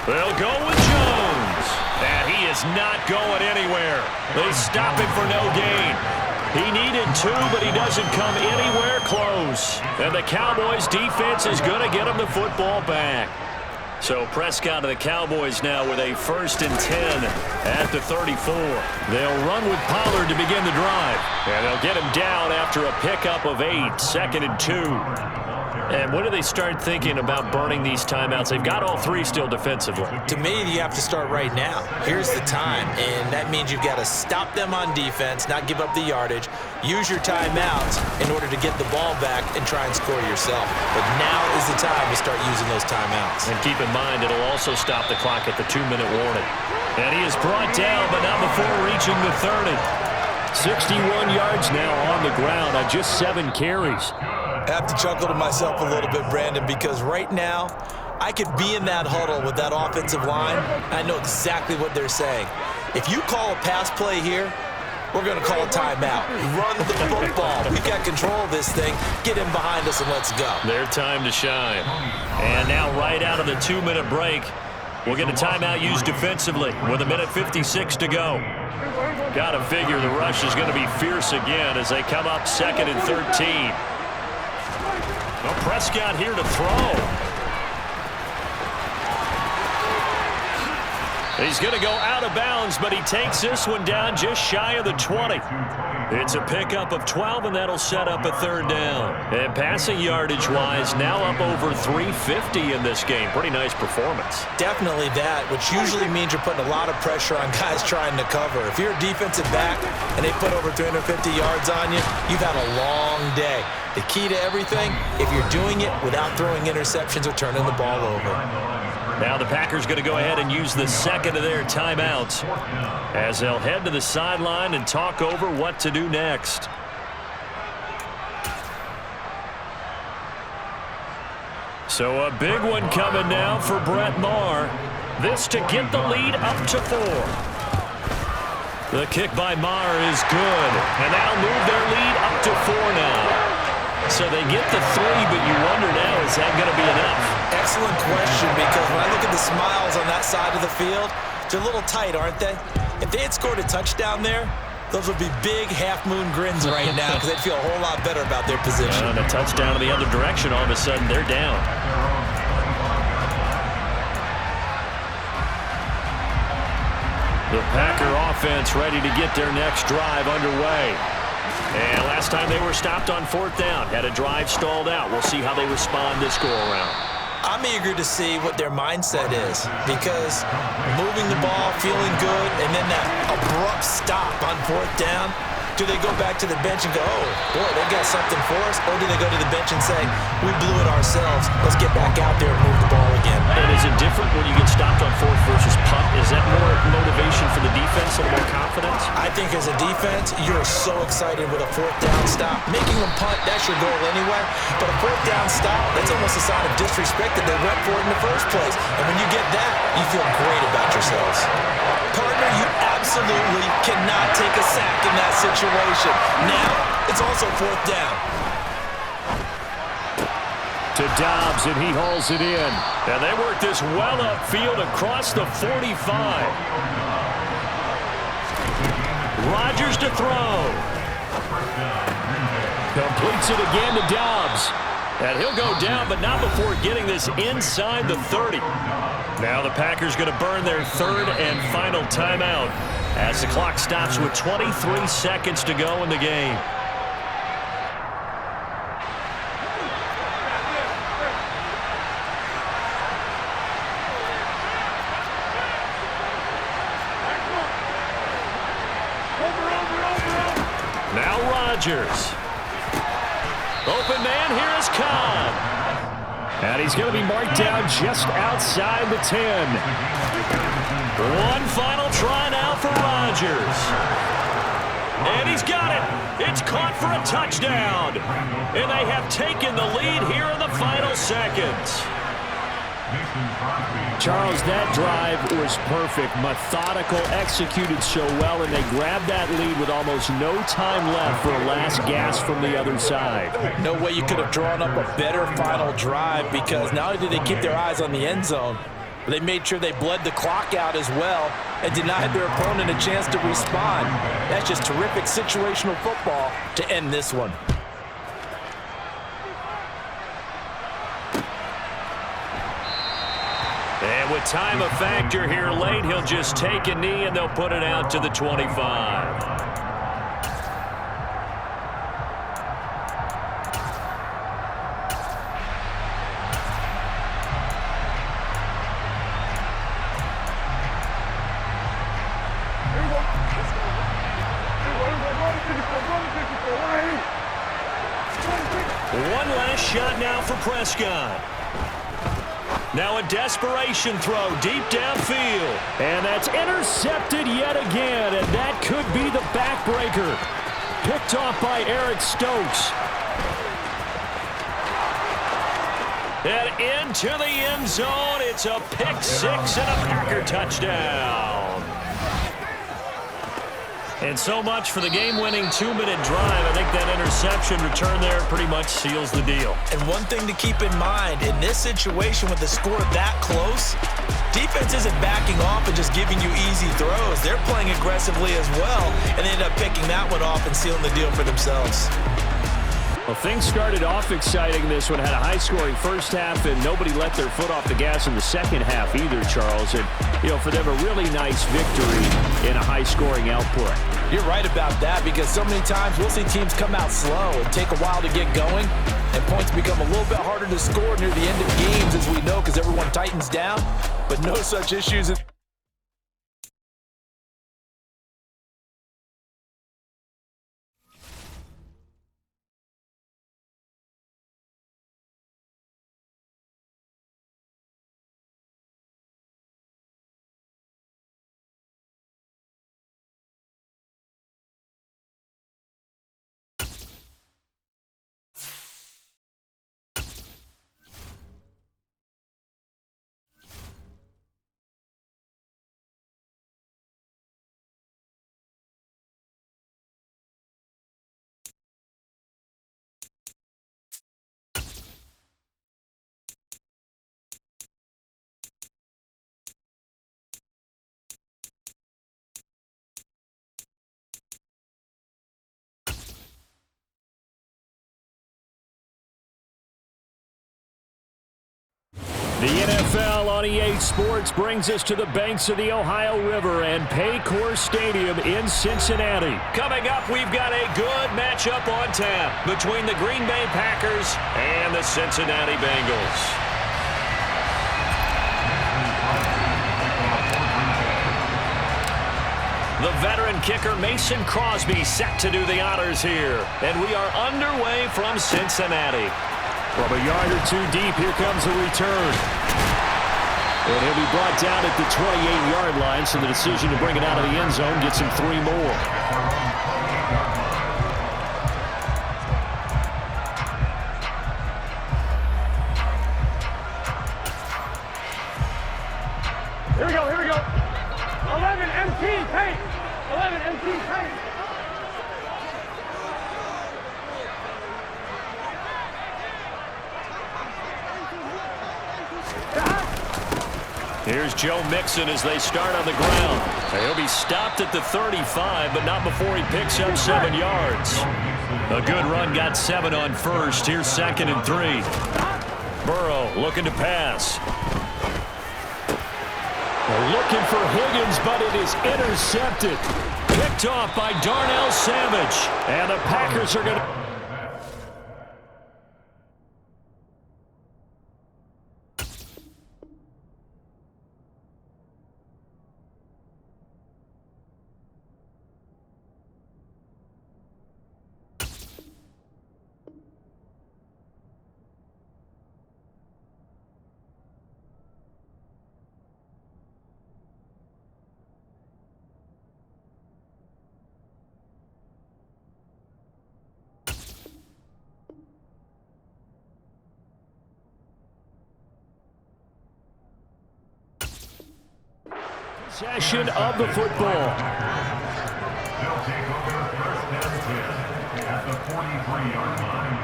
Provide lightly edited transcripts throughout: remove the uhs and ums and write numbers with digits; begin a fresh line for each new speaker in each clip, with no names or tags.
They'll go with Jones. And he is not going anywhere. They stop him for no gain. He needed 2, but he doesn't come anywhere close. And the Cowboys' defense is going to get him the football back. So Prescott and the Cowboys now with a 1st and 10 at the 34. They'll run with Pollard to begin the drive. And they'll get him down after a pickup of 8, 2nd and 2. And when do they start thinking about burning these timeouts? They've got all 3 still defensively.
To me, you have to start right now. Here's the time, and that means you've got to stop them on defense, not give up the yardage, use your timeouts in order to get the ball back and try and score yourself. But now is the time to start using those timeouts.
And keep in mind, it'll also stop the clock at the 2-minute warning. And he is brought down, but not before reaching the 30. 61 yards now on the ground on just 7 carries.
I have to chuckle to myself a little bit, Brandon, because right now I could be in that huddle with that offensive line. I know exactly what they're saying. If you call a pass play here, we're going to call a timeout. Run the football. We've got control of this thing. Get in behind us and let's go.
Their time to shine. And now right out of the 2-minute break, we'll get a timeout used defensively with 1:56 to go. Got to figure the rush is going to be fierce again as they come up 2nd and 13. Well, Prescott here to throw. He's going to go out of bounds, but he takes this one down just shy of the 20. It's a pickup of 12, and that'll set up a 3rd down. And passing yardage-wise, now up over 350 in this game. Pretty nice performance.
Definitely that, which usually means you're putting a lot of pressure on guys trying to cover. If you're a defensive back and they put over 350 yards on you, you've had a long day. The key to everything, if you're doing it without throwing interceptions or turning the ball over.
Now the Packers going to go ahead and use the 2nd of their timeouts as they'll head to the sideline and talk over what to do next. So a big one coming now for Brett Maher. This to get the lead up to 4. The kick by Maher is good, and that'll move their lead up to 4 now. So they get the 3, but you wonder now, is that going to be enough?
Excellent question, because when I look at the smiles on that side of the field, they're a little tight, aren't they? If they had scored a touchdown there, those would be big half-moon grins right now because they'd feel a whole lot better about their position.
And a touchdown in the other direction, all of a sudden they're down. The Packer offense ready to get their next drive underway. And last time they were stopped on 4th down, had a drive stalled out. We'll see how they respond this go-around.
I'm eager to see what their mindset is because moving the ball, feeling good, and then that abrupt stop on 4th down, do they go back to the bench and go, oh, boy, they got something for us? Or do they go to the bench and say, we blew it ourselves, let's get back out there and move the ball again?
And is it different when you get stopped on 4th versus punt? Is that more motivation for the defense, a little more confidence?
I think as a defense, you're so excited with a 4th down stop. Making them punt, that's your goal anyway. But a 4th down stop, that's almost a sign of disrespect that they went for it in the first place. And when you get that, you feel great about yourselves. Partner, you absolutely cannot take a sack in that situation. Now, it's also 4th down.
To Dobbs, and he hauls it in. And they work this well upfield across the 45. Rodgers to throw. Completes it again to Dobbs. And he'll go down, but not before getting this inside the 30. Now the Packers going to burn their 3rd and final timeout as the clock stops with 23 seconds to go in the game. Now Rodgers. Open man, here is Cobb. And he's going to be marked down just outside the 10. One final try now for Rodgers. And he's got it. It's caught for a touchdown. And they have taken the lead here in the final seconds. Charles, that drive was perfect, methodical, executed so well, and they grabbed that lead with almost no time left for a last gasp from the other side.
No way you could have drawn up a better final drive because not only did they keep their eyes on the end zone, They made sure they bled the clock out as well and denied their opponent a chance to respond. That's just terrific situational football to end this one.
And with time a factor here late, he'll just take a knee and they'll put it out to the 25. One last shot now for Prescott. Now a desperation throw deep downfield. And that's intercepted yet again, and that could be the backbreaker. Picked off by Eric Stokes. And into the end zone. It's a pick six and a Packer touchdown. And so much for the game-winning 2-minute drive. I think that interception return there pretty much seals the deal.
And one thing to keep in mind, in this situation with the score that close, defense isn't backing off and just giving you easy throws. They're playing aggressively as well, and they end up picking that one off and sealing the deal for themselves.
Well, things started off exciting. This one had a high-scoring first half, and nobody let their foot off the gas in the second half either, Charles. And, you know, for them, a really nice victory in a high-scoring output.
You're right about that, because so many times we'll see teams come out slow and take a while to get going, and points become a little bit harder to score near the end of games, as we know, because everyone tightens down. But no such issues.
The NFL on EA Sports brings us to the banks of the Ohio River and Paycor Stadium in Cincinnati. Coming up, we've got a good matchup on tap between the Green Bay Packers and the Cincinnati Bengals. The veteran kicker Mason Crosby set to do the honors here. And we are underway from Cincinnati. From a yard or two deep, here comes the return. And he'll be brought down at the 28-yard line, so the decision to bring it out of the end zone gets him 3 more.
Here we go. 11 empty paint. 11 empty paint.
Here's Joe Mixon as they start on the ground. He'll be stopped at the 35, but not before he picks up 7 yards. A good run, got 7 on first. Here's 2nd and 3. Burrow looking to pass. They're looking for Higgins, but it is intercepted. Picked off by Darnell Savage. And the Packers are going to... Possession of the football.
They'll take over first and 10 at the 43-yard line.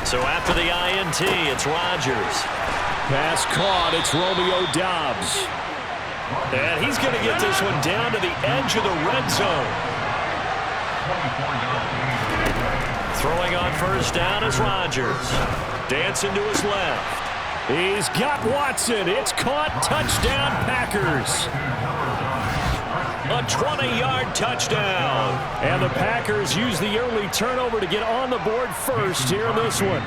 So after the INT, it's Rodgers. Pass caught. It's Romeo Doubs. And he's going to get this one down to the edge of the red zone. Throwing on first down is Rodgers. Dancing to his left. He's got Watson. It's caught. Touchdown, Packers. A 20-yard touchdown. And the Packers use the early turnover to get on the board first here in this one.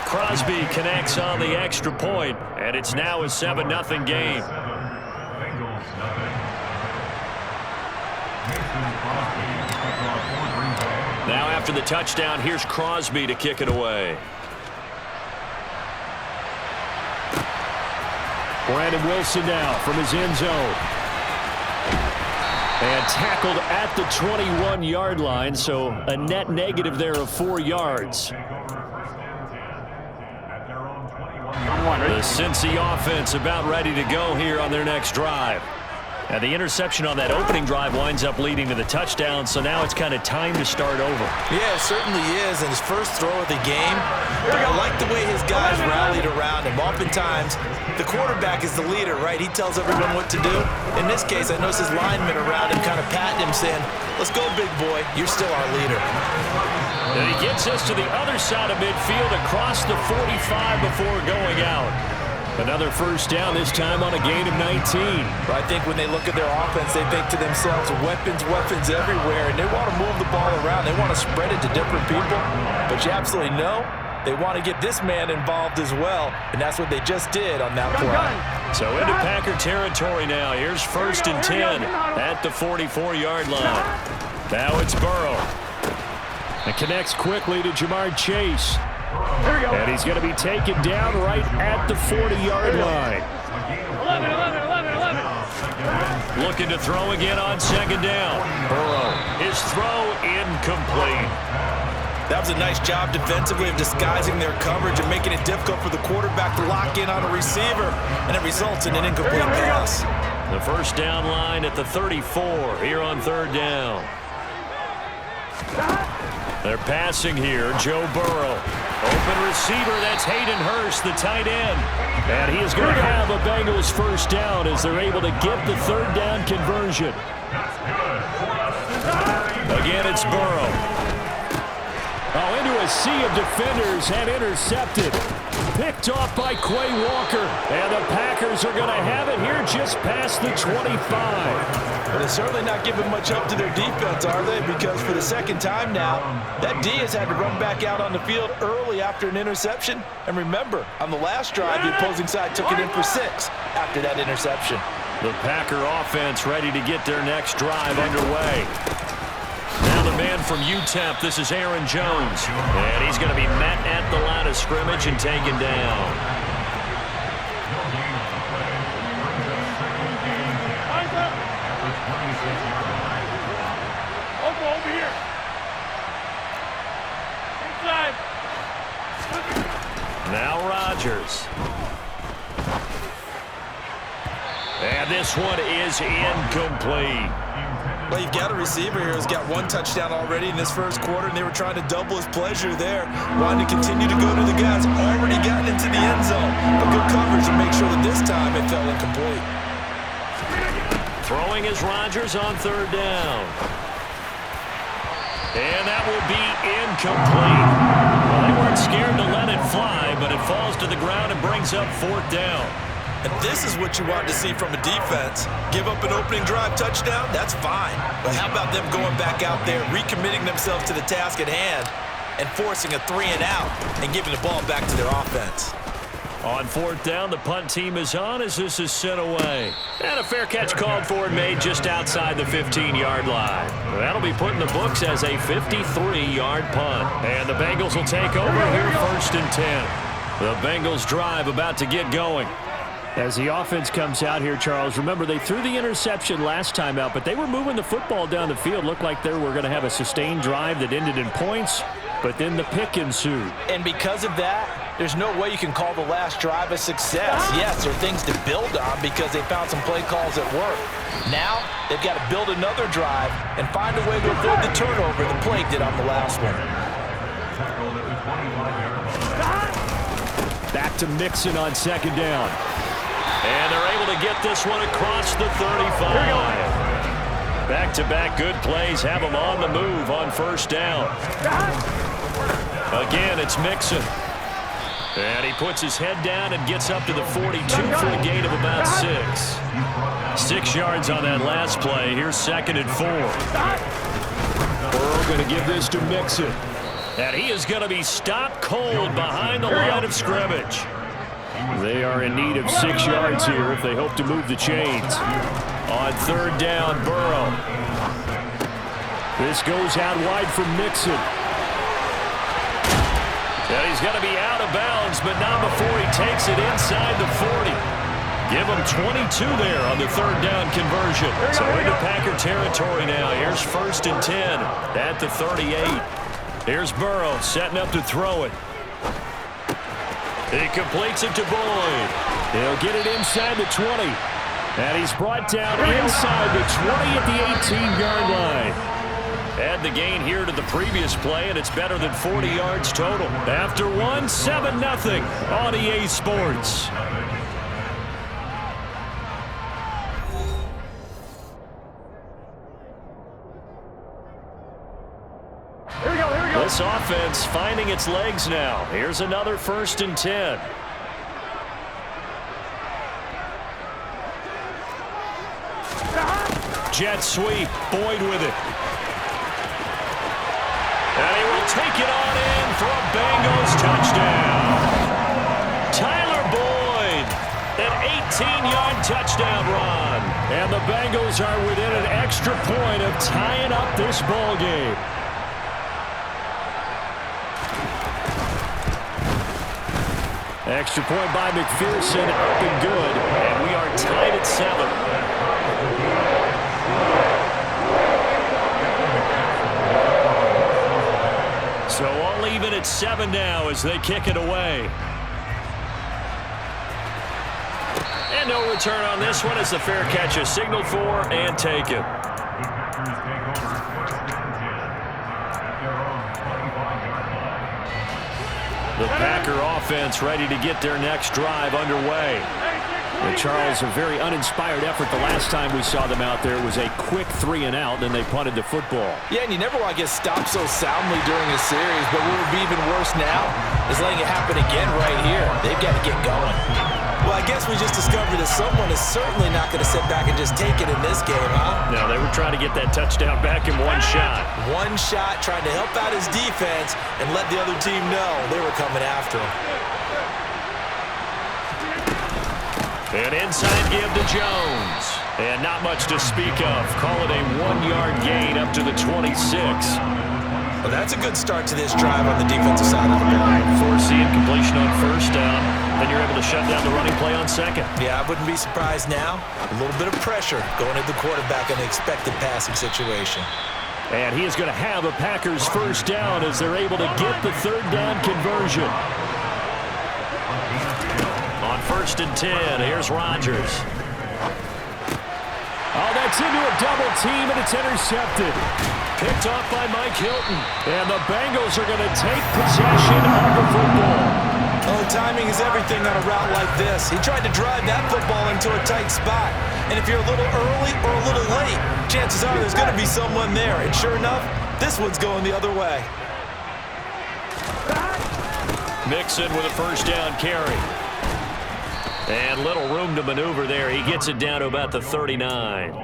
Crosby connects on the extra point, and it's now a 7-0 game. Now after the touchdown, here's Crosby to kick it away. Brandon Wilson now from his end zone. And tackled at the 21-yard line, so a net negative there of 4 yards. The Cincy offense about ready to go here on their next drive. And the interception on that opening drive winds up leading to the touchdown, so now it's kind of time to start over.
Yeah, it certainly is, and his first throw of the game. But I like the way his guys rallied around him. Oftentimes, the quarterback is the leader, right? He tells everyone what to do. In this case, I noticed his linemen around him kind of patting him, saying, "Let's go, big boy. You're still our leader."
And he gets us to the other side of midfield across the 45 before going out. Another first down, this time on a gain of 19.
But I think when they look at their offense, they think to themselves, weapons everywhere, and they want to move the ball around. They want to spread it to different people. But you absolutely know they want to get this man involved as well, and that's what they just did on that play.
So into Packer territory now. Here's first and 10 at the 44-yard line. Now it's Burrow. It connects quickly to Jamar Chase. And he's going to be taken down right at the 40-yard line.
11.
Looking to throw again on second down. Burrow, his throw incomplete.
That was a nice job defensively of disguising their coverage and making it difficult for the quarterback to lock in on a receiver, and it results in an incomplete pass.
The first down line at the 34 here on third down. They're passing here. Joe Burrow. Open receiver. That's Hayden Hurst, the tight end. And he is going to have a Bengals first down as they're able to get the third down conversion. Again, it's Burrow. Oh, into a sea of defenders and intercepted. Picked off by Quay Walker. And the Packers are going to have it here just past the 25.
Well, they're certainly not giving much up to their defense, are they? Because for the second time now, that D has had to run back out on the field early after an interception. And remember, on the last drive, the opposing side took it in for 6 after that interception.
The Packer offense ready to get their next drive underway. Now the man from UTEP, this is Aaron Jones. And he's going to be met at the line of scrimmage and taken down.
Over here. Inside.
Now Rodgers. And this one is incomplete.
Well, you've got a receiver here who's got 1 touchdown already in this first quarter, and they were trying to double his pleasure there. Wanting to continue to go to the guys already gotten into the end zone. But good coverage to make sure that this time it fell incomplete.
Throwing is Rodgers on third down. And that will be incomplete. Well, they weren't scared to let it fly, but it falls to the ground and brings up fourth down.
And this is what you want to see from a defense. Give up an opening drive touchdown, that's fine. But how about them going back out there, recommitting themselves to the task at hand, and forcing a 3-and-out and giving the ball back to their offense.
On fourth down, the punt team is on as this is sent away. And a fair catch called for and made just outside the 15-yard line. That'll be put in the books as a 53-yard punt. And the Bengals will take over here first and 10. The Bengals drive about to get going. As the offense comes out here, Charles, remember they threw the interception last time out, but they were moving the football down the field. Looked like they were going to have a sustained drive that ended in points, but then the pick ensued.
And because of that, there's no way you can call the last drive a success. Yes, there are things to build on because they found some play calls that work. Now, they've got to build another drive and find a way to avoid the turnover the play did on the last one.
Back to Mixon on second down. And they're able to get this one across the 35. Back-to-back good plays have them on the move on first down. Again, it's Mixon. And he puts his head down and gets up to the 42 for a gain of about 6. 6 yards on that last play. Here's 2nd and 4. Burrow going to give this to Mixon. And he is going to be stopped cold behind the line of scrimmage. They are in need of 6 yards here if they hope to move the chains. On third down, Burrow. This goes out wide from Mixon. And he's going to be out of bounds, but not before he takes it inside the 40. Give him 22 there on the third down conversion. So into Packer territory now. Here's 1st and 10 at the 38. Here's Burrow setting up to throw it. He completes it to Boyd. He'll get it inside the 20. And he's brought down inside the 20 at the 18-yard line. Add the gain here to the previous play, and it's better than 40 yards total. After one, 7-0 on EA Sports. This offense finding its legs now. Here's another 1st and 10. Jet sweep. Boyd with it. And he will take it on in for a Bengals touchdown. Tyler Boyd, an 18-yard touchdown run. And the Bengals are within an extra point of tying up this ball game. Extra point by McPherson, up and good, and we are tied at 7. So all even at 7 now as they kick it away. And no return on this one as the fair catch is signaled for and taken. The Packer offense ready to get their next drive underway. And Charles, a very uninspired effort the last time we saw them out there. It was a quick 3-and-out, then they punted the football.
Yeah, and you never want to get stopped so soundly during a series, but what would be even worse now is letting it happen again right here. They've got to get going. Well, I guess we just discovered that someone is certainly not going to sit back and just take it in this game, huh?
No, they were trying to get that touchdown back in one shot.
One shot, trying to help out his defense and let the other team know they were coming after him.
An inside give to Jones. And not much to speak of. Call it a 1-yard gain up to the 26.
Well, that's a good start to this drive on the defensive side of the ball.
Force the incompletion on first down. Then you're able to shut down the running play on second.
Yeah, I wouldn't be surprised now. A little bit of pressure going at the quarterback in an expected passing situation.
And he is going to have a Packers first down as they're able to get the third down conversion. On 1st and 10, here's Rodgers. Oh, that's into a double team, and it's intercepted. Picked off by Mike Hilton. And the Bengals are going to take possession of the football.
Oh, timing is everything on a route like this. He tried to drive that football into a tight spot. And if you're a little early or a little late, chances are there's going to be someone there. And sure enough, this one's going the other way.
Mixon with a first down carry. And little room to maneuver there. He gets it down to about the 39.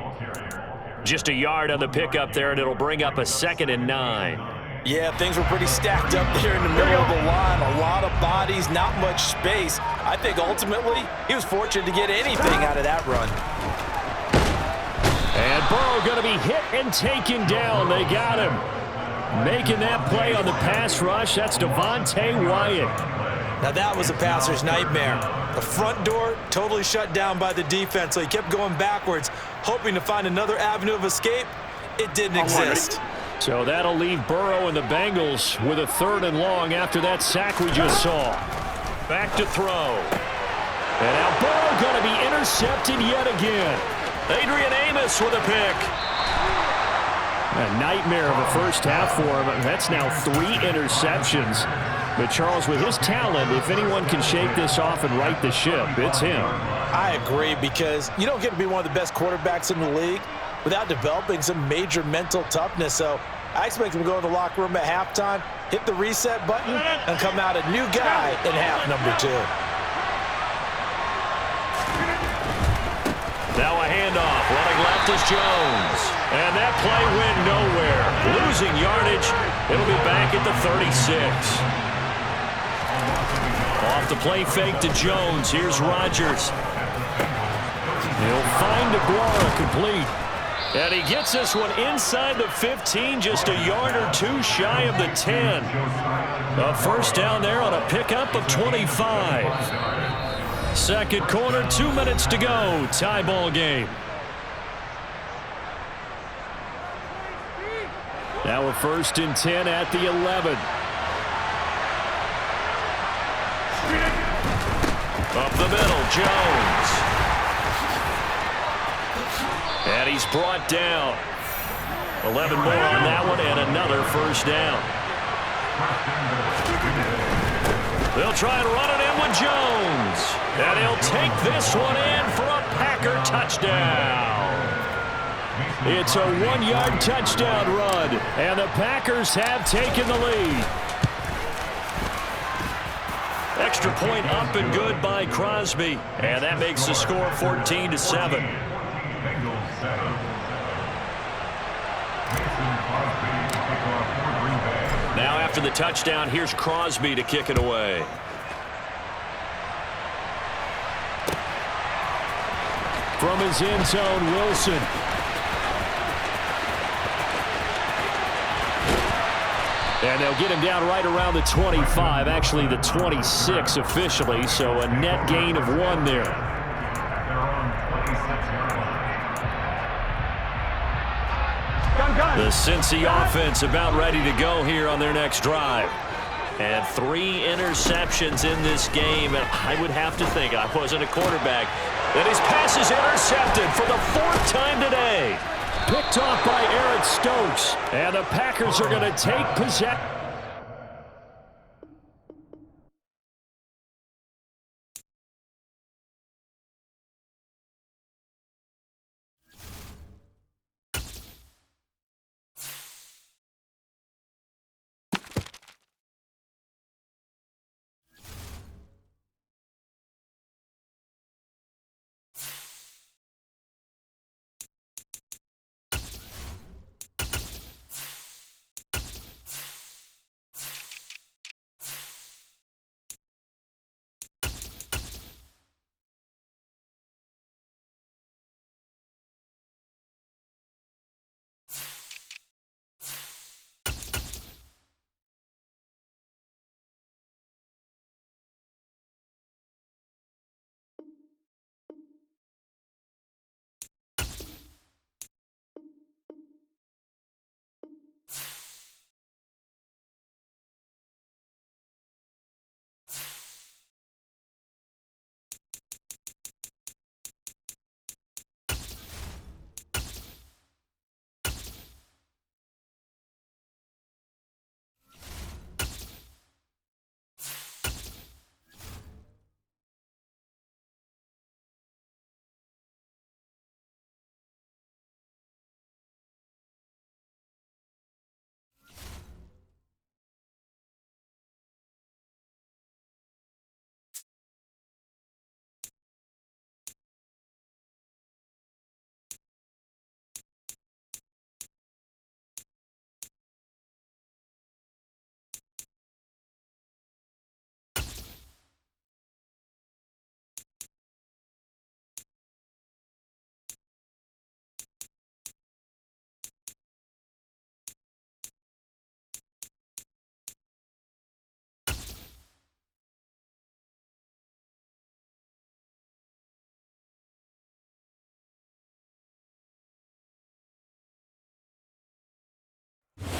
Just a yard on the pickup there, and it'll bring up a 2nd and 9.
Yeah, things were pretty stacked up there in the middle of the line. A lot of bodies, not much space. I think ultimately he was fortunate to get anything out of that run.
And Burrow going to be hit and taken down. They got him. Making that play on the pass rush, that's Devontae Wyatt.
Now that was a passer's nightmare. The front door totally shut down by the defense, so he kept going backwards, hoping to find another avenue of escape. It didn't exist.
So that'll leave Burrow and the Bengals with a 3rd and long after that sack we just saw. Back to throw. And now Burrow going to be intercepted yet again. Adrian Amos with a pick. A nightmare of a first half for him. That's now 3 interceptions. But Charles, with his talent, if anyone can shake this off and right the ship, it's him.
I agree, because you don't get to be one of the best quarterbacks in the league without developing some major mental toughness. So I expect him to go in the locker room at halftime, hit the reset button, and come out a new guy in half number 2.
Now a handoff. Running left is Jones. And that play went nowhere. Losing yardage. It'll be back at the 36. Off the play fake to Jones. Here's Rodgers. He'll find Aguara complete. And he gets this one inside the 15, just a yard or 2 shy of the 10. A first down there on a pickup of 25. Second quarter, 2 minutes to go. Tie ball game. Now a 1st and 10 at the 11. Up the middle, Jones. And he's brought down. 11 more on that one, and another first down. They'll try and run it in with Jones. And he'll take this one in for a Packer touchdown. It's a 1-yard touchdown run, and the Packers have taken the lead. Extra point up and good by Crosby, and that makes the score 14-7. Now after the touchdown, here's Crosby to kick it away. From his end zone, Wilson. And they'll get him down right around the 25, actually the 26 officially, so a net gain of 1 there. The Cincy offense about ready to go here on their next drive. And 3 interceptions in this game, and I would have to think, I wasn't a quarterback, that his pass is intercepted for the 4th time today. Picked off by Eric Stokes, and the Packers are going to take possession.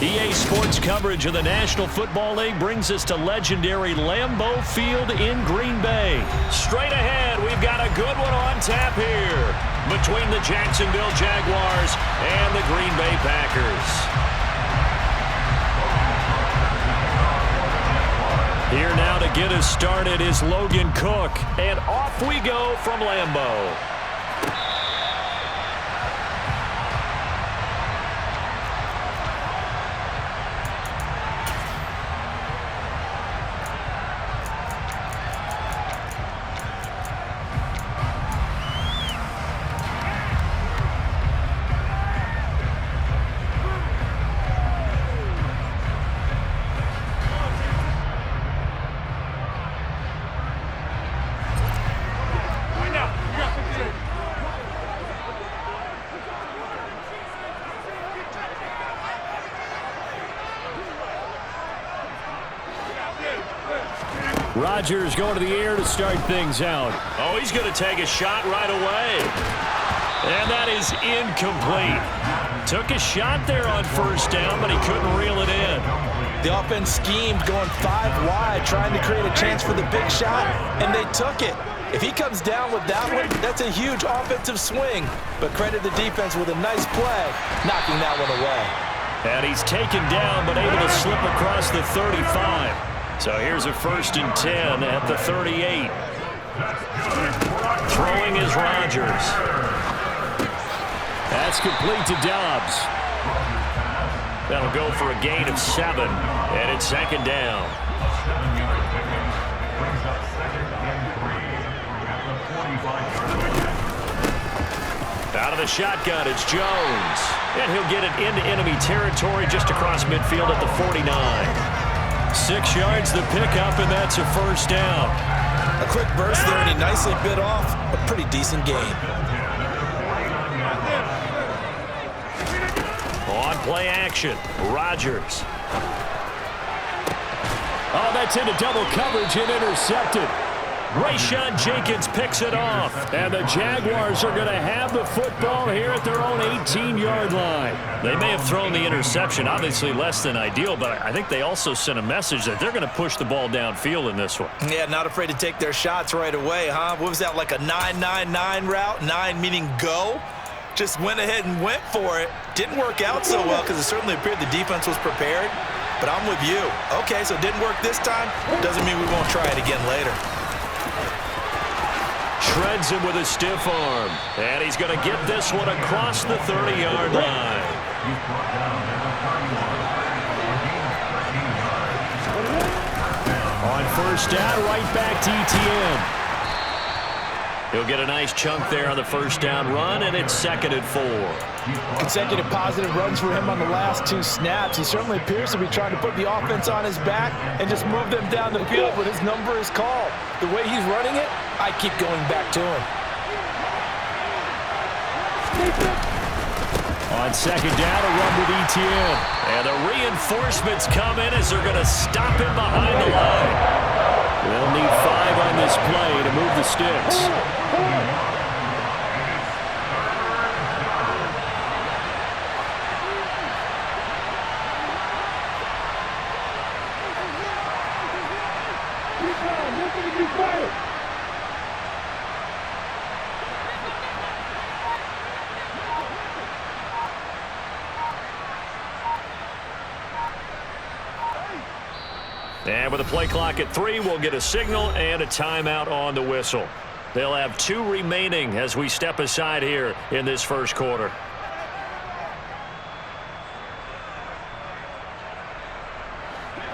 EA Sports coverage of the National Football League brings us to legendary Lambeau Field in Green Bay. Straight ahead, we've got a good one on tap here between the Jacksonville Jaguars and the Green Bay Packers. Here now to get us started is Logan Cook, and off we go from Lambeau. Rodgers going to the air to start things out. Oh, he's going to take a shot right away. And that is incomplete. Took a shot there on first down, but he couldn't reel it in.
The offense schemed going 5 wide, trying to create a chance for the big shot, and they took it. If he comes down with that one, that's a huge offensive swing. But credit the defense with a nice play, knocking that one away.
And he's taken down, but able to slip across the 35. So here's a 1st and 10 at the 38. Throwing is Rodgers. That's complete to Dobbs. That'll go for a gain of 7, and it's 2nd down. Out of the shotgun, it's Jones. And he'll get it into enemy territory just across midfield at the 49. 6 yards the pickup, and that's a 1st down.
A quick burst there, and he nicely bit off a pretty decent gain.
On play action, Rodgers. Oh, that's into double coverage and intercepted. Rayshon Jenkins picks it off, and the Jaguars are going to have the football here at their own 18-yard line. They may have thrown the interception, obviously less than ideal, but I think they also sent a message that they're going to push the ball downfield in this one.
Yeah, not afraid to take their shots right away, huh? What was that, like a 9-9-9 route? 9 meaning go? Just went ahead and went for it. Didn't work out so well because it certainly appeared the defense was prepared, but I'm with you. Okay, so it didn't work this time. Doesn't mean we won't try it again later.
Shreds him with a stiff arm. And he's going to get this one across the 30-yard line. On 1st down, right back to ETN. He'll get a nice chunk there on the 1st down run, and it's 2nd and 4.
Consecutive positive runs for him on the last 2 snaps. He certainly appears to be trying to put the offense on his back and just move them down the field, but his number is called. The way he's running it, I keep going back to him.
On 2nd down, a run with ETN. And the reinforcements come in as they're going to stop him behind the line. They'll need 5 on this play to move the sticks. And with a play clock at 3, we'll get a signal and a timeout on the whistle. They'll have 2 remaining as we step aside here in this 1st quarter.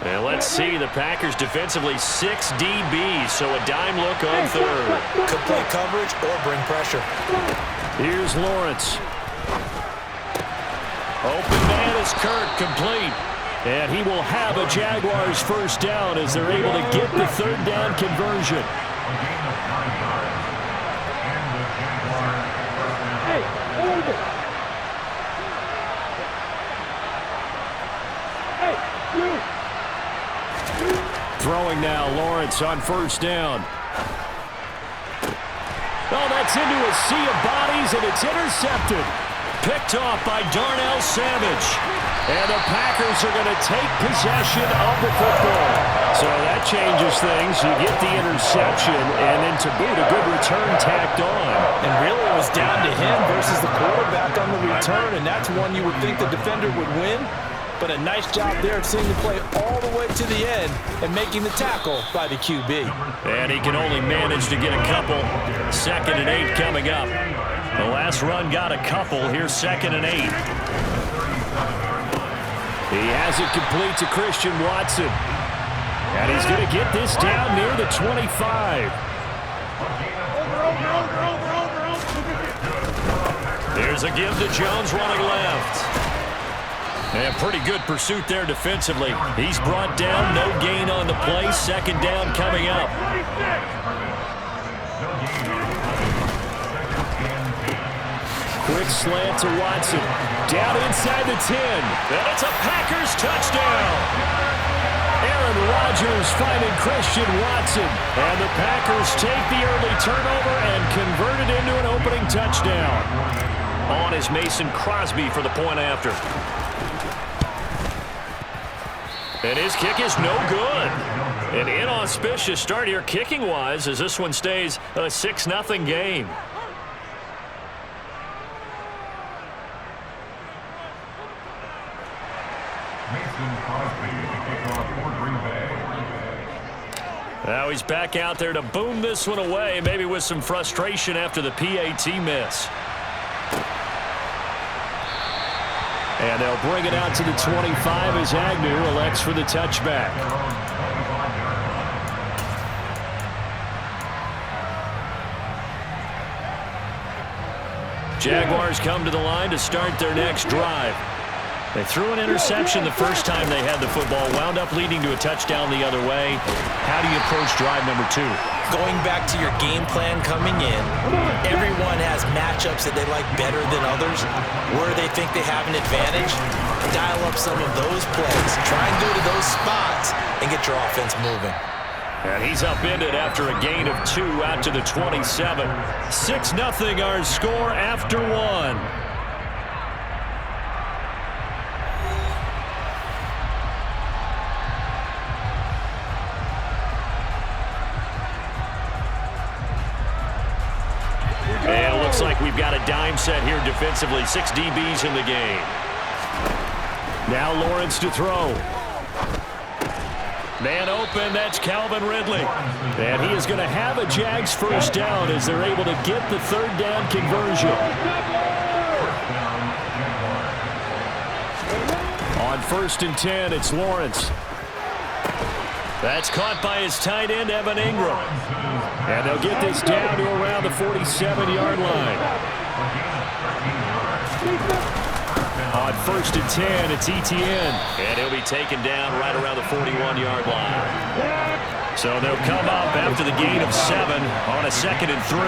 And let's see, the Packers defensively 6 DBs, so a dime look on 3rd.
Could play coverage or bring pressure.
Here's Lawrence. Open man is Kirk, complete. And he will have a Jaguars 1st down as they're able to get the 3rd down conversion. Throwing now, Lawrence on 1st down. Oh, that's into a sea of bodies, and it's intercepted. Picked off by Darnell Savage. And the Packers are going to take possession of the football. So that changes things. You get the interception, and then to boot, a good return tacked on.
And really it was down to him versus the quarterback on the return, and that's one you would think the defender would win. But a nice job there of seeing the play all the way to the end and making the tackle by the QB.
And he can only manage to get a couple. 2nd and 8 coming up. The last run got a couple. Here's 2nd and 8. He has it complete to Christian Watson. And he's going to get this down near the 25. There's a give to Jones running left. And pretty good pursuit there defensively. He's brought down, no gain on the play. 2nd down coming up. Quick slant to Watson. Down inside the 10. And it's a Packers touchdown. Aaron Rodgers finding Christian Watson. And the Packers take the early turnover and convert it into an opening touchdown. On is Mason Crosby for the point after. And his kick is no good. An inauspicious start here kicking-wise as this one stays a 6-0 game. Now he's back out there to boom this one away, maybe with some frustration after the PAT miss. And they'll bring it out to the 25 as Agnew elects for the touchback. Jaguars come to the line to start their next drive. They threw an interception the first time they had the football, wound up leading to a touchdown the other way. How do you approach drive number 2?
Going back to your game plan coming in, everyone has matchups that they like better than others, where they think they have an advantage. Dial up some of those plays. Try and go to those spots and get your offense moving.
And he's upended after a gain of 2 out to the 27. 6-0 our score after 1. And it looks like we've got a dime set here defensively. 6 DBs in the game. Now Lawrence to throw. Man open, that's Calvin Ridley. And he is going to have a Jags first down as they're able to get the 3rd down conversion. On 1st and 10, it's Lawrence. That's caught by his tight end, Evan Ingram. And they'll get this down to around the 47-yard line. On 1st and 10, it's Etienne. And he'll be taken down right around the 41-yard line. So they'll come up after the gain of 7 on a 2nd and 3.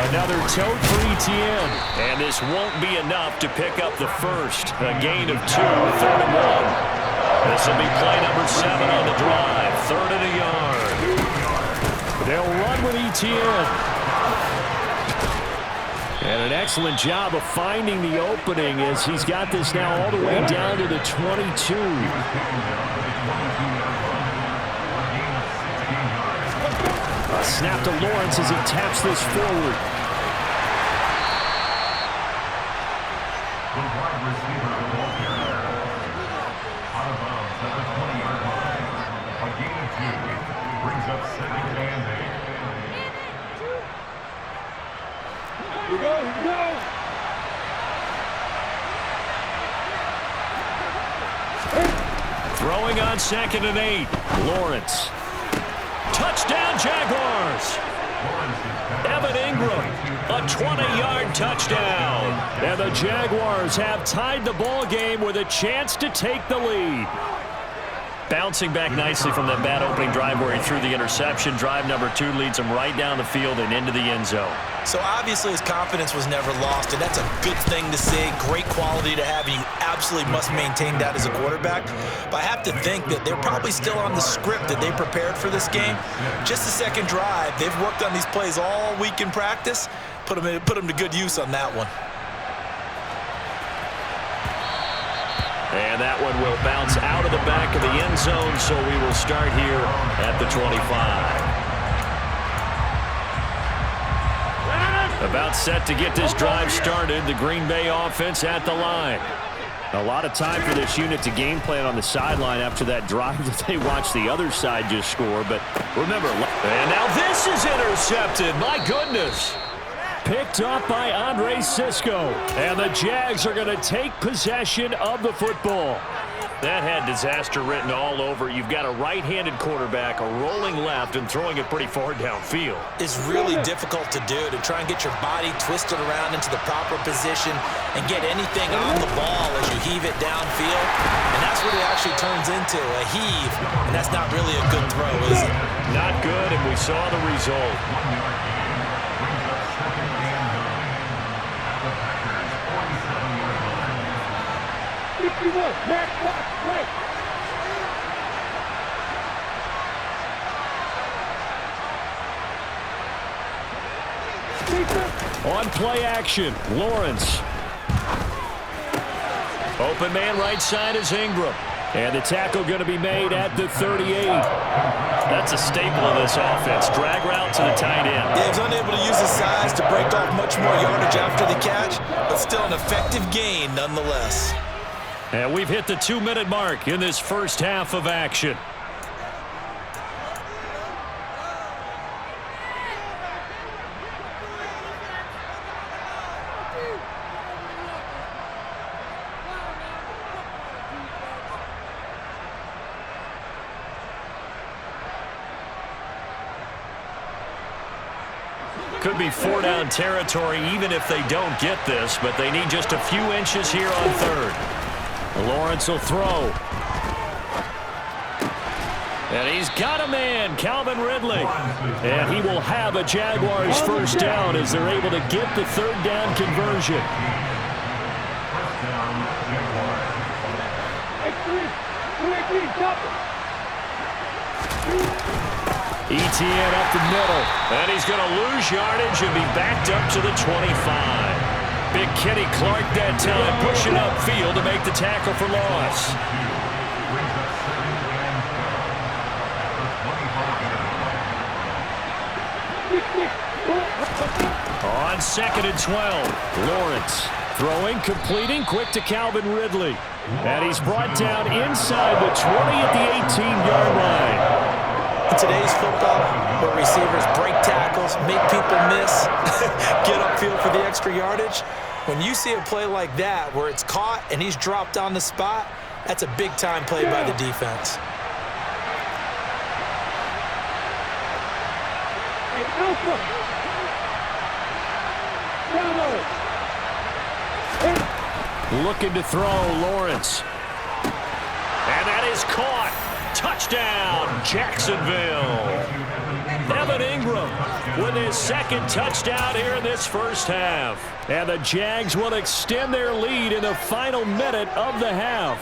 Another tote for Etienne. And this won't be enough to pick up the first. A gain of 2, 3rd and 1. This will be play number 7 on the drive. 3rd and a yard. They'll run with Etienne. And an excellent job of finding the opening as he's got this now all the way down to the 22. A snap to Lawrence as he taps this forward. Throwing on 2nd and 8. Lawrence. Touchdown, Jaguars. Evan Ingram, a 20-yard touchdown. And the Jaguars have tied the ball game with a chance to take the lead. Bouncing back nicely from that bad opening drive where he threw the interception. Drive number 2 leads him right down the field and into the end zone.
So obviously his confidence was never lost, and that's a good thing to see. Great quality to have, and you absolutely must maintain that as a quarterback. But I have to think that they're probably still on the script that they prepared for this game. Just the second drive, they've worked on these plays all week in practice. Put them to good use on that one.
And that one will bounce out of the back of the end zone, so we will start here at the 25. About set to get this drive started. The Green Bay offense at the line. A lot of time for this unit to game plan on the sideline after that drive that they watched the other side just score. But remember, and now this is intercepted. My goodness. Picked up by Andre Sisco. And the Jags are going to take possession of the football. That had disaster written all over. You've got a right-handed quarterback, a rolling left, and throwing it pretty far downfield.
It's really difficult to do, to try and get your body twisted around into the proper position and get anything on the ball as you heave it downfield. And that's what it actually turns into, a heave. And that's not really a good throw, is it?
Not good, and we saw the result. On play action, Lawrence. Open man right side is Ingram. And the tackle going to be made at the 38. That's a staple of this offense. Drag route to the tight end.
Yeah, he was unable to use his size to break off much more yardage after the catch, but still an effective gain nonetheless.
And we've hit the 2-minute mark in this first half of action. Could be 4-down territory even if they don't get this, but they need just a few inches here on third. Lawrence will throw. And he's got a man, Calvin Ridley. And he will have a Jaguars first down as they're able to get the third down conversion. ETN up the middle. And he's going to lose yardage and be backed up to the 25. Big Kenny Clark that time pushing upfield to make the tackle for loss. On 2nd and 12, Lawrence throwing, completing, quick to Calvin Ridley. And he's brought down inside the 20 at the 18-yard line.
In today's football, where receivers break tackles, make people miss, get upfield for the extra yardage, when you see a play like that where it's caught and he's dropped on the spot, that's a big-time play by the defense.
Looking to throw, Lawrence. And that is caught. Touchdown, Jacksonville. Evan Ingram with his second touchdown here in this first half. And the Jags will extend their lead in the final minute of the half.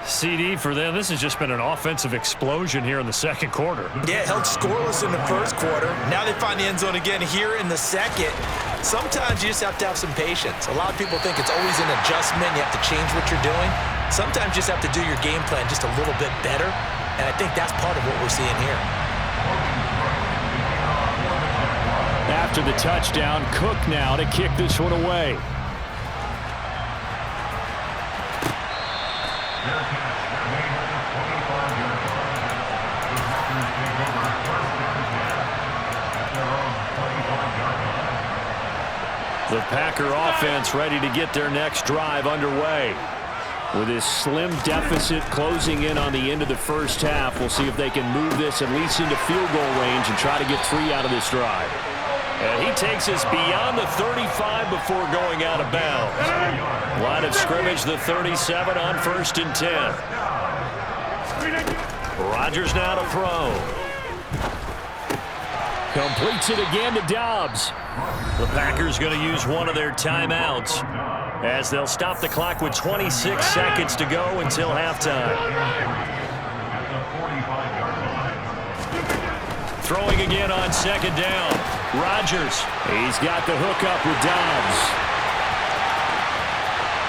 CD for them, this has just been an offensive explosion here in the second quarter.
Yeah, held scoreless in the first quarter. Now they find the end zone again here in the second. Sometimes you just have to have some patience. A lot of people think it's always an adjustment. You have to change what you're doing. Sometimes you just have to do your game plan just a little bit better. And I think that's part of what we're seeing here.
After the touchdown, Cook now to kick this one away. The Packer offense ready to get their next drive underway. With this slim deficit closing in on the end of the first half, we'll see if they can move this at least into field goal range and try to get 3 out of this drive. And he takes us beyond the 35 before going out of bounds. Line of scrimmage, the 37 on 1st and 10. Rodgers now to throw. Completes it again to Dobbs. The Packers going to use one of their timeouts as they'll stop the clock with 26 seconds to go until halftime. Throwing again on 2nd down. Rodgers. He's got the hook up with Dobbs.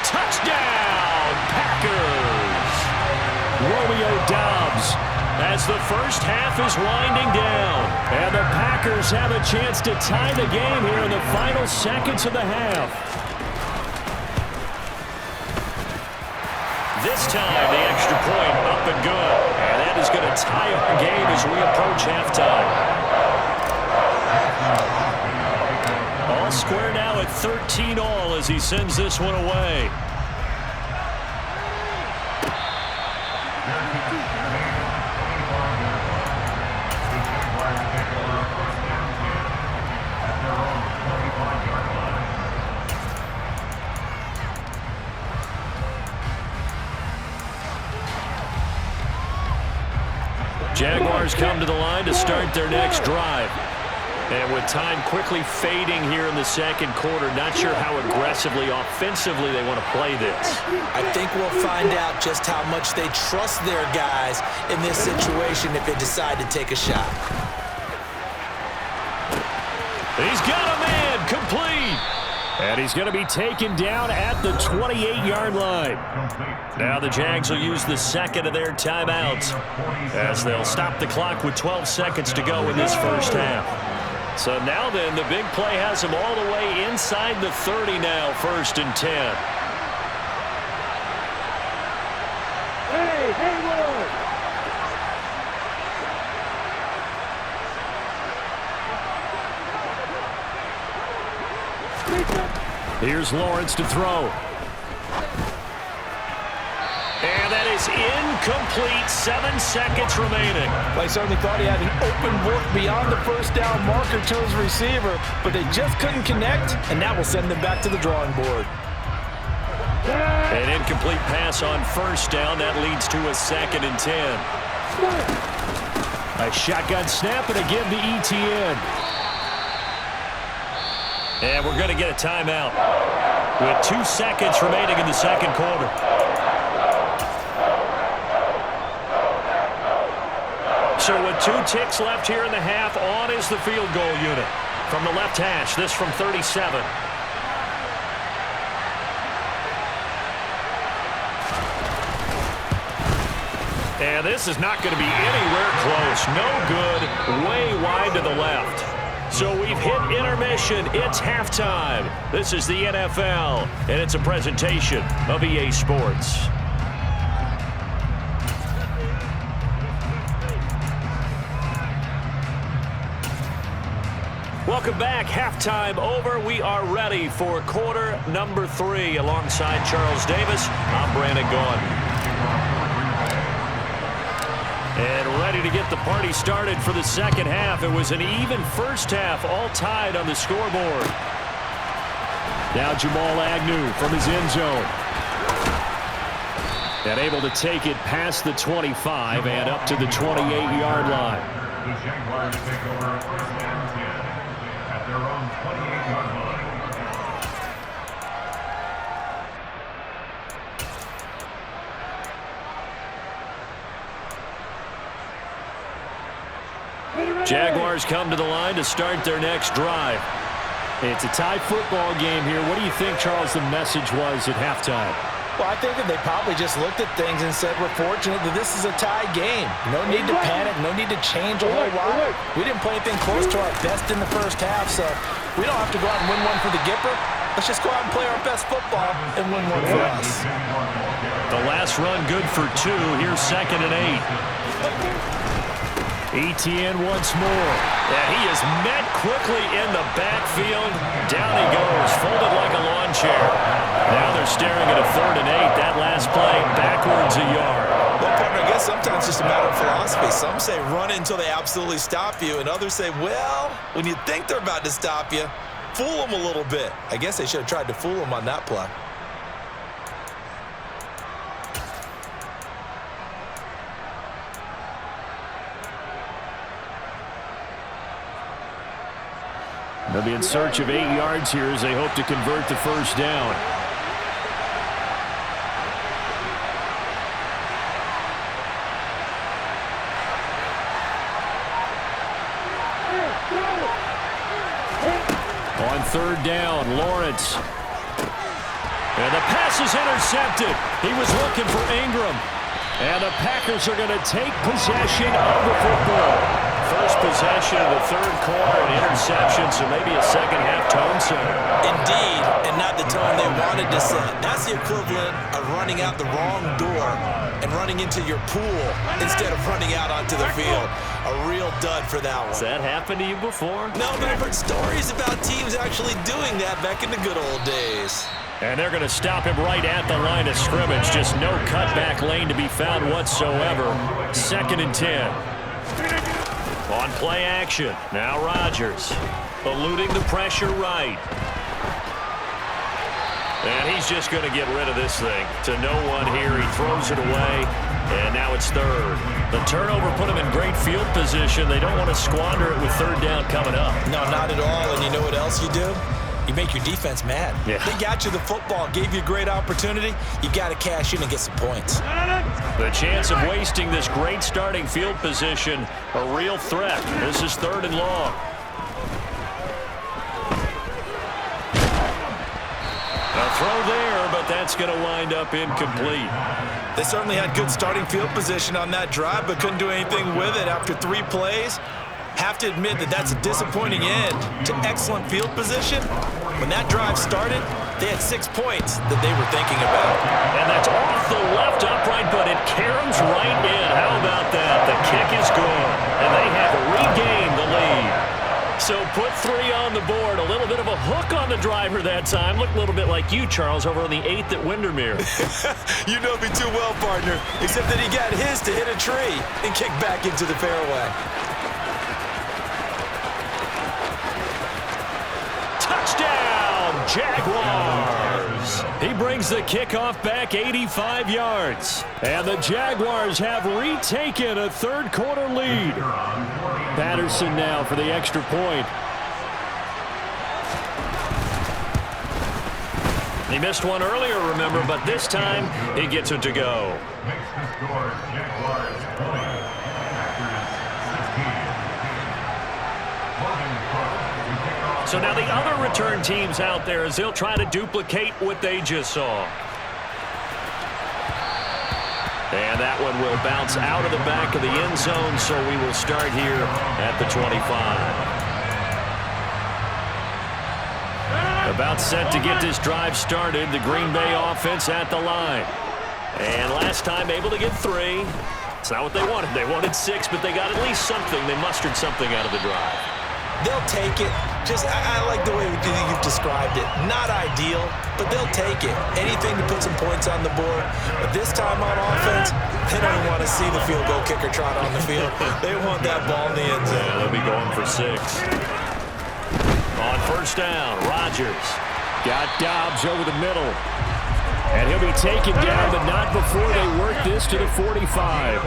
Touchdown, Packers! Romeo Doubs as the first half is winding down. And the Packers have a chance to tie the game here in the final seconds of the half. This time, the extra point up and good. And that is going to tie up the game as we approach halftime. All square now at 13-all as he sends this one away. Jaguars come to the line to start their next drive. And with time quickly fading here in the second quarter, not sure how aggressively, offensively they want to play this.
I think we'll find out just how much they trust their guys in this situation if they decide to take a shot.
He's got a man, complete. And he's going to be taken down at the 28-yard line. Now the Jags will use the second of their timeouts as they'll stop the clock with 12 seconds to go in this first half. So now then, the big play has them all the way inside the 30 now, 1st and 10.
Hey, Hayward!
Here's Lawrence to throw. And that is incomplete. 7 seconds remaining.
Well, he certainly thought he had an open look beyond the first down marker to his receiver, but they just couldn't connect, and that will send them back to the drawing board.
An incomplete pass on first down. That leads to a 2nd and 10. A shotgun snap and a give to ETN. And we're going to get a timeout with 2 seconds remaining in the second quarter. So with 2 ticks left here in the half, on is the field goal unit. From the left hash, this from 37. And this is not going to be anywhere close. No good, way wide to the left. So we've hit intermission. It's halftime. This is the NFL, and it's a presentation of EA Sports. Welcome back. Halftime over. We are ready for quarter number 3. Alongside Charles Davis, I'm Brandon Gaudin. And ready to get the party started for the second half. It was an even first half, all tied on the scoreboard. Now Jamal Agnew from his end zone. And able to take it past the 25 and up to the 28-yard line.
The Jaguars take over 1st and 10 at their own 28-yard line.
Jaguars come to the line to start their next drive. It's a tie football game here. What do you think, Charles, the message was at halftime?
Well, I think that they probably just looked at things and said, we're fortunate that this is a tie game. No need to panic, no need to change a whole lot. We didn't play anything close to our best in the first half, so we don't have to go out and win one for the Gipper. Let's just go out and play our best football and win one for us.
The last run good for 2. Here's 2nd and 8. ETN once more. And he is met quickly in the backfield. Down he goes, folded like a lawn chair. Now they're staring at a 3rd and 8. That last play, backwards a yard.
Well, partner, I guess sometimes it's just a matter of philosophy. Some say run it until they absolutely stop you, and others say, well, when you think they're about to stop you, fool them a little bit. I guess they should have tried to fool them on that play.
They'll be in search of 8 yards here as they hope to convert the first down. On 3rd down, Lawrence. And the pass is intercepted. He was looking for Ingram. And the Packers are going to take possession of the football. First possession of the third quarter, an interception, so maybe a second-half tone setter.
Indeed, and not the tone they wanted to set. That's the equivalent of running out the wrong door and running into your pool instead of running out onto the field. A real dud for that one.
Has that happened to you before?
No, but I've heard stories about teams actually doing that back in the good old days.
And they're going to stop him right at the line of scrimmage. Just no cutback lane to be found whatsoever. 2nd and 10. On play action. Now Rodgers. Eluding the pressure right. And he's just going to get rid of this thing. To no one here. He throws it away. And now it's 3rd. The turnover put him in great field position. They don't want to squander it with 3rd down coming up.
No, not at all. And you know what else you do? You make your defense mad.
Yeah.
They got you the football, gave you a great opportunity. You got to cash in and get some points.
The chance of wasting this great starting field position, a real threat. This is 3rd and long. A throw there, but that's going to wind up incomplete.
They certainly had good starting field position on that drive, but couldn't do anything with it after 3 plays. Have to admit that that's a disappointing end to excellent field position. When that drive started, they had 6 points that they were thinking about.
And that's off the left upright, but it caroms right in. How about that? The kick is good, and they have regained the lead. So put 3 on the board. A little bit of a hook on the driver that time. Looked a little bit like you, Charles, over on the 8th at Windermere.
You know me too well, partner, except that he got his to hit a tree and kick back into the fairway.
Jaguars. He brings the kickoff back 85 yards. And the Jaguars have retaken a 3rd quarter lead. Patterson now for the extra point. He missed one earlier, remember, but this time he gets it to go.
Makes the score Jaguars 20.
So now the other return teams out there as they'll try to duplicate what they just saw. And that one will bounce out of the back of the end zone, so we will start here at the 25. About set to get this drive started, the Green Bay offense at the line. And last time able to get 3. It's not what they wanted. They wanted 6, but they got at least something. They mustered something out of the drive.
They'll take it. I like the way you've described it. Not ideal, but they'll take it. Anything to put some points on the board. But this time on offense, they don't want to see the field goal kicker trot on the field. They want that ball in the end zone.
Yeah, they'll be going for 6. On 1st down, Rodgers got Dobbs over the middle. And he'll be taken down, but not before they work this to the 45.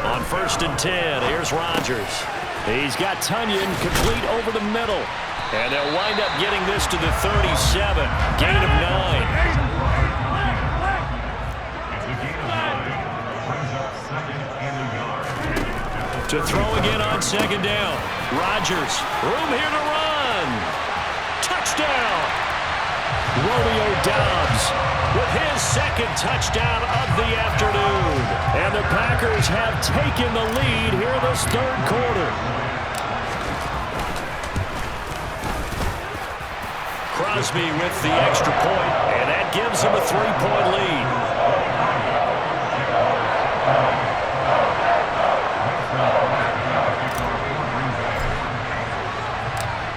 On 1st and 10, here's Rodgers. He's got Tunyon complete over the middle. And they'll wind up getting this to the 37. Gain of 9. To throw again on 2nd down. Rodgers, room here to run. Touchdown. Romeo Dobbs with his 2nd touchdown of the afternoon. And the Packers have taken the lead here this 3rd quarter. Crosby with the extra point, and that gives him a 3-point lead.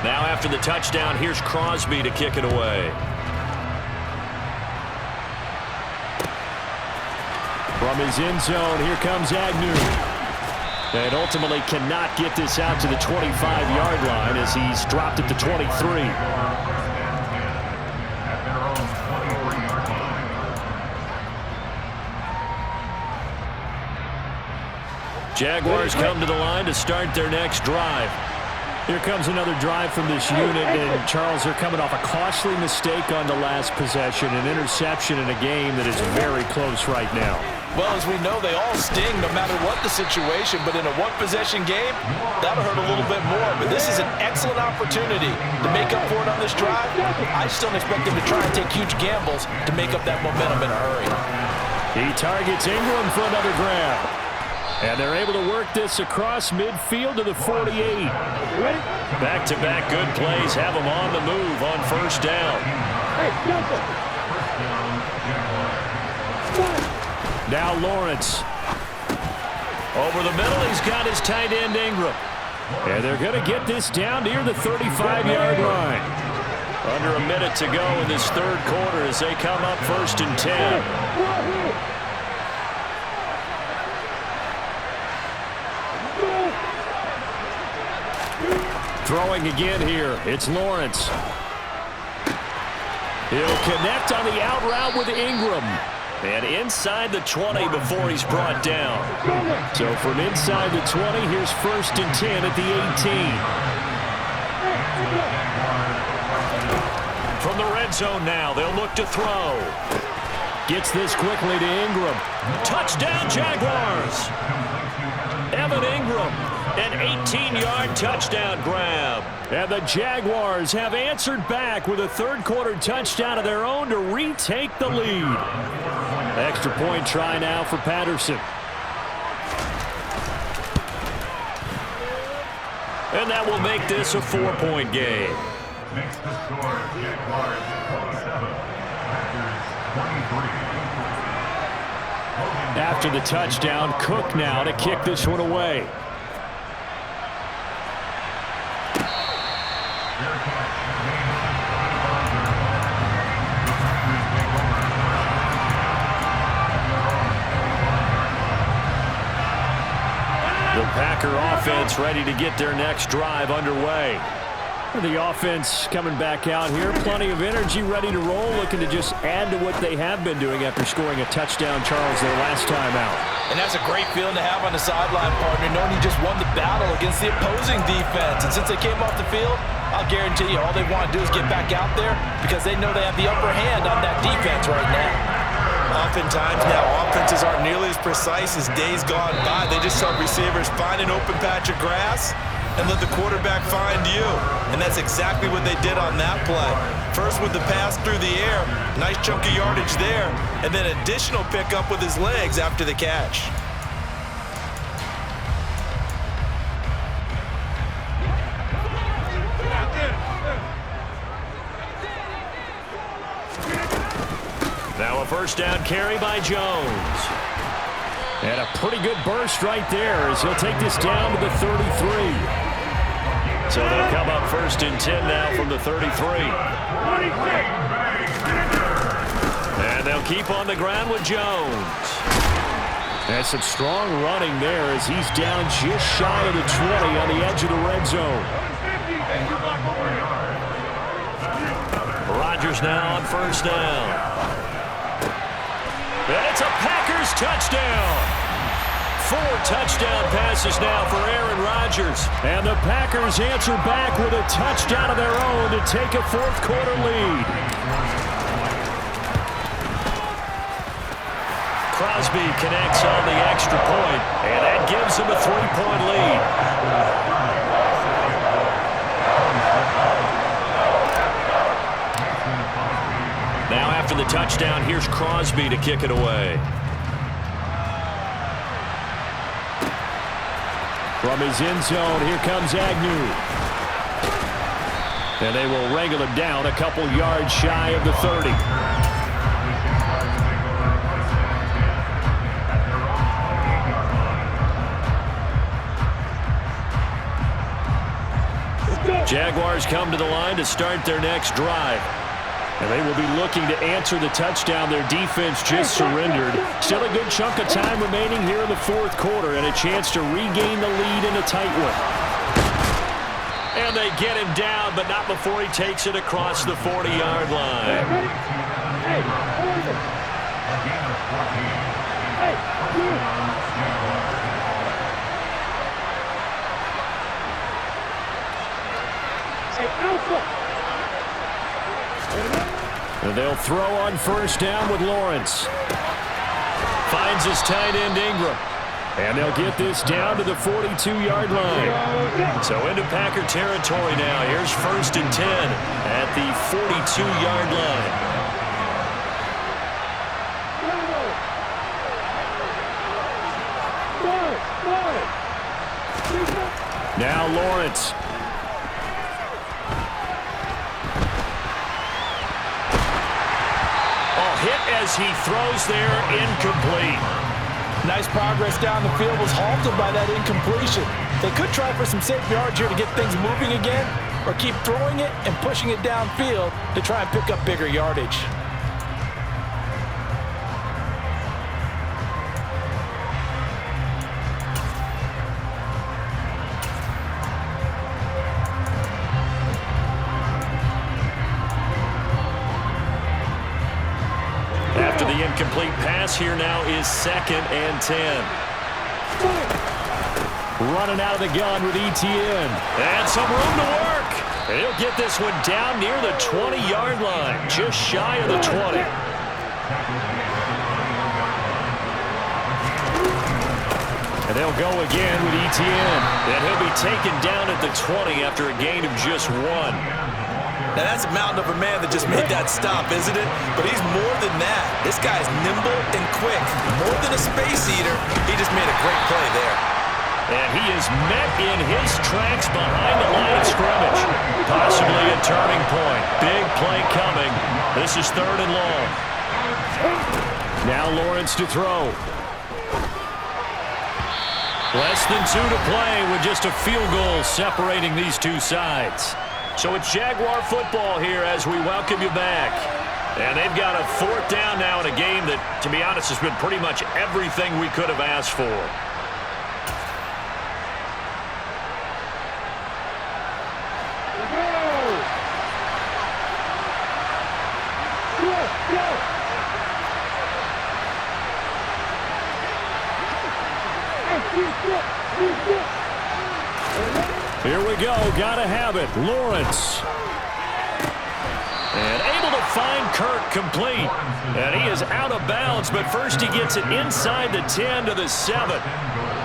Now after the touchdown, here's Crosby to kick it away. From his end zone, here comes Agnew. And ultimately cannot get this out to the 25-yard line as he's dropped it to 23. Jaguars come to the line to start their next drive. Here comes another drive from this unit, and Charles, they're coming off a costly mistake on the last possession, an interception in a game that is very close right now.
Well, as we know, they all sting no matter what the situation, but in a one-possession game, that'll hurt a little bit more. But this is an excellent opportunity to make up for it on this drive. I just don't expect them to try and take huge gambles to make up that momentum in a hurry.
He targets Ingram for another grab. And they're able to work this across midfield to the 48. Back-to-back good plays have them on the move on first down. Now Lawrence. Over the middle, he's got his tight end Ingram. And they're going to get this down near the 35-yard line. Under a minute to go in this third quarter as they come up 1st and 10. Throwing again here, it's Lawrence. He'll connect on the out route with Ingram. And inside the 20 before he's brought down. So from inside the 20, here's 1st and 10 at the 18. From the red zone now, they'll look to throw. Gets this quickly to Ingram. Touchdown, Jaguars! Evan Ingram. An 18-yard touchdown grab. And the Jaguars have answered back with a third-quarter touchdown of their own to retake the lead. Extra point try now for Patterson. And that will make this a 4-point game.
Makes the score Jaguars 27, Packers 23.
After the touchdown, Cook now to kick this one away. The Packer offense ready to get their next drive underway. The offense coming back out here. Plenty of energy, ready to roll, looking to just add to what they have been doing after scoring a touchdown, Charles, their last time out.
And that's a great feeling to have on the sideline, partner, knowing you just won the battle against the opposing defense. And since they came off the field, I'll guarantee you all they want to do is get back out there because they know they have the upper hand on that defense right now.
Oftentimes now, offenses aren't nearly as precise as days gone by. They just help receivers find an open patch of grass and let the quarterback find you. And that's exactly what they did on that play. First with the pass through the air, nice chunky yardage there, and then additional pickup with his legs after the catch.
Now a first down carry by Jones. And a pretty good burst right there as he'll take this down to the 33. So they'll come up 1st and 10 now from the 33. And they'll keep on the ground with Jones. That's some strong running there as he's down just shy of the 20 on the edge of the red zone. Rodgers now on first down. And it's a Packers touchdown. 4 touchdown passes now for Aaron Rodgers. And the Packers answer back with a touchdown of their own to take a fourth-quarter lead. Crosby connects on the extra point, and that gives them a 3-point lead. Now after the touchdown, here's Crosby to kick it away. From his end zone, here comes Agnew. And they will wrangle him down a couple yards shy of the 30. Jaguars come to the line to start their next drive. And they will be looking to answer the touchdown their defense just surrendered. Still a good chunk of time remaining here in the fourth quarter and a chance to regain the lead in a tight one. And they get him down, but not before he takes it across the 40-yard line. And they'll throw on first down with Lawrence. finds his tight end Ingram. And they'll get this down to the 42-yard line. So into Packer territory now. Here's 1st and 10 at the 42-yard line. Now Lawrence. Hit as he throws there, incomplete.
Nice progress down the field was halted by that incompletion. They could try for some safe yards here to get things moving again, or keep throwing it and pushing it downfield to try and pick up bigger yardage.
After the incomplete pass, here now is 2nd and 10. Running out of the gun with Etienne. And some room to work. And he'll get this one down near the 20-yard line, just shy of the 20. And they'll go again with Etienne. And he'll be taken down at the 20 after a gain of just 1.
Now, that's a mountain of a man that just made that stop, isn't it? But he's more than that. This guy's nimble and quick. More than a space eater, he just made a great play there.
And he is met in his tracks behind the line of scrimmage. Possibly a turning point. Big play coming. This is 3rd and long. Now Lawrence to throw. Less than 2 to play with just a field goal separating these two sides. So it's Jaguar football here as we welcome you back. And they've got a 4th down now in a game that, to be honest, has been pretty much everything we could have asked for. Here we go. Gotta have it. Lawrence. And able to find Kirk complete. And he is out of bounds, but first he gets it inside the 10 to the 7.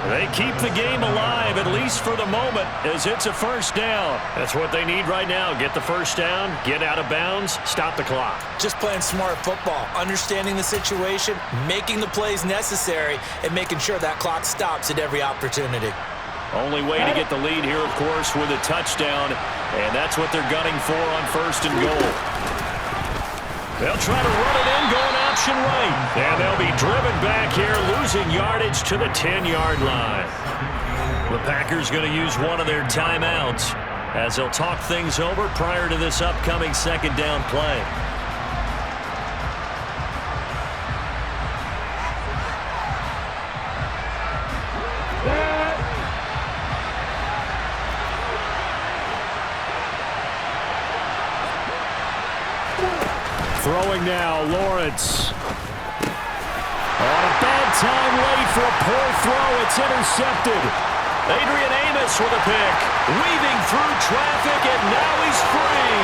They keep the game alive, at least for the moment, as it's a 1st down. That's what they need right now. Get the 1st down, get out of bounds, stop the clock.
Just playing smart football, understanding the situation, making the plays necessary, and making sure that clock stops at every opportunity.
Only way to get the lead here, of course, with a touchdown, and that's what they're gunning for on 1st and goal. They'll try to run it in, going option right, and they'll be driven back here, losing yardage to the 10-yard line. The Packers going to use one of their timeouts as they'll talk things over prior to this upcoming 2nd down play. Throwing now, Lawrence. On a bad time late for a poor throw. It's intercepted. Adrian Amos with a pick. Weaving through traffic, and now he's free.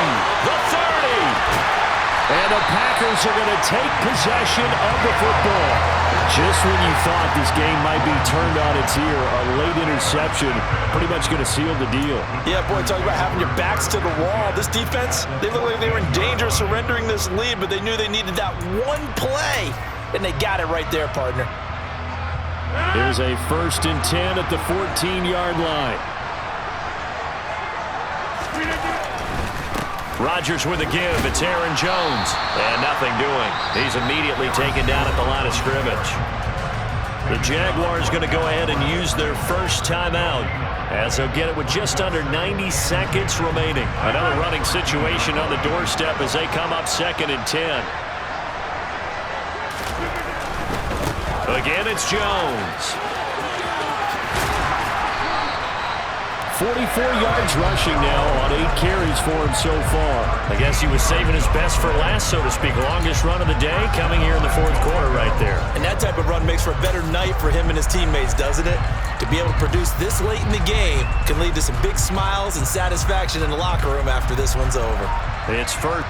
The 30. And the Packers are going to take possession of the football. Just when you thought this game might be turned on its ear, a late interception pretty much going to seal the deal.
Yeah, boy, talk about having your backs to the wall. This defense, they look like they were in danger of surrendering this lead, but they knew they needed that one play, and they got it right there, partner.
Here's a 1st and 10 at the 14-yard line. Rodgers with a give. It's Aaron Jones. And nothing doing. He's immediately taken down at the line of scrimmage. The Jaguars going to go ahead and use their 1st timeout as they'll get it with just under 90 seconds remaining. Another running situation on the doorstep as they come up 2nd and 10. Again, it's Jones. 44 yards rushing now on 8 carries for him so far. I guess he was saving his best for last, so to speak. Longest run of the day coming here in the 4th quarter right there.
And that type of run makes for a better night for him and his teammates, doesn't it? To be able to produce this late in the game can lead to some big smiles and satisfaction in the locker room after this one's over.
It's first.